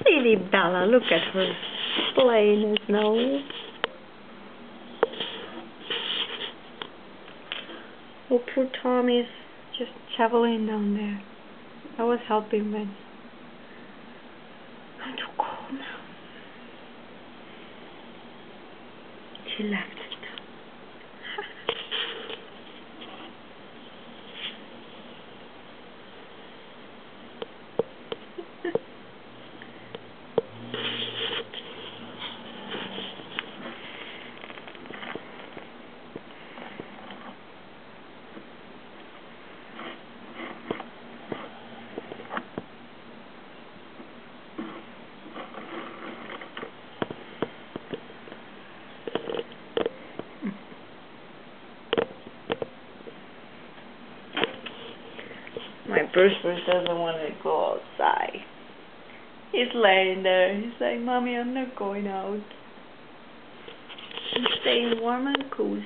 Silly Bella, look at her playing as now. Oh, poor Tommy's just shoveling down there. I was helping, but I'm too cold now. She left it. My Bruce doesn't want to go outside. He's laying there. He's like, Mommy, I'm not going out. I'm staying warm and cozy.